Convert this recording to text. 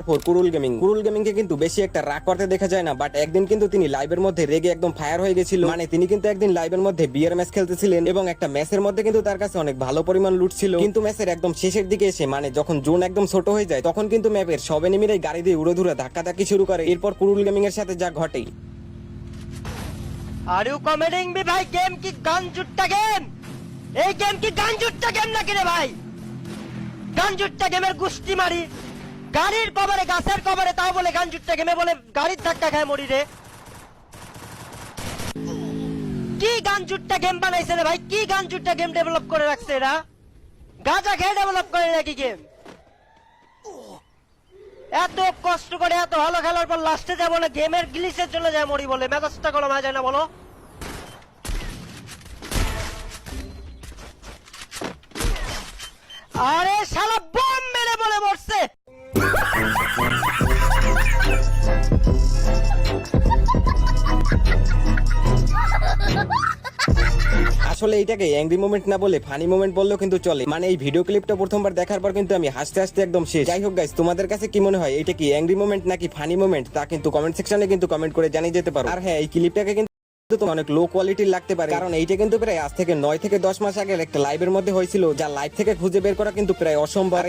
কুরুল gaming কে কিন্তু বেশি একটা রাগ করতে দেখা যায় না, বাট একদিন কিন্তু তিনি লাইভের মধ্যে রেগে একদম ফায়ার হয়ে গেছিল। মানে তিনি কিন্তু একদিন লাইভের মধ্যে বিয়ার ম্যাচ খেলতেছিলেন এবং একটা ম্যাচের মধ্যে কিন্তু তার কাছে অনেক ভালো পরিমাণ লুট ছিল, কিন্তু ম্যাচের একদম শেষের দিকে এসে মানে যখন জোন একদম ছোট হয়ে যায় তখন কিন্তু ম্যাপের সব এনিমিরাই গাড়ি দিয়ে উড়ে ধাক্কাধাক্কি শুরু করে। এরপর কুরুল গেমিং এর সাথে যা ঘটে। আর ইউ কমেডিং মি ভাই? গেম কি গান জুট্টা গেম? এই গেম কি গান জুট্টা গেম নাকি রে ভাই? গান জুট্টা গেমের গুষ্টি মারি, গাড়ির কভারে গাছের কভারে, তাও বলে গান জুট্টা গেমে, বলে গাড়ির ধাক্কা খায় মরি রে। কি গান জুট্টা গেম বানাইছে রে ভাই? কি গান জুট্টা গেম ডেভেলপ করে রাখছে এরা? গাঁজা খেয়ে ডেভেলপ করে নাকি গেম? এত কষ্ট করে এত ভালো খেলার পর লাস্টে যাবো না গেমের গ্লিচে চলে যায় মরি বলে, মেজাজটা গরম হয়ে যায় না বলো? আরে শালা বম মেরে বলে মরছে। আসলে এইটাকে অ্যাংরি মোমেন্ট না বলে ফানি মোমেন্ট বললেও কিন্তু চলে। মানে এই ভিডিও ক্লিপটা প্রথমবার দেখার পর কিন্তু আমি হাসতে হাসতে একদম শেষ। যাই হোক গাইস, তোমাদের কাছে কি মনে হয় এটা কি অ্যাংরি মোমেন্ট নাকি ফানি মোমেন্ট, তা কিন্তু কমেন্ট সেকশনে কিন্তু কমেন্ট করে জানিয়ে যেতে পারো। আর হ্যাঁ, এই ক্লিপটাকে কিন্তু অনেক লো কোয়ালিটির লাগতে পারে, কারণ এইটা কিন্তু প্রায় আজ থেকে 9 থেকে 10 মাস আগে একটা লাইভের মধ্যে হয়েছিল, যা লাইভ থেকে খুঁজে বের করা কিন্তু প্রায় অসম্ভব। এই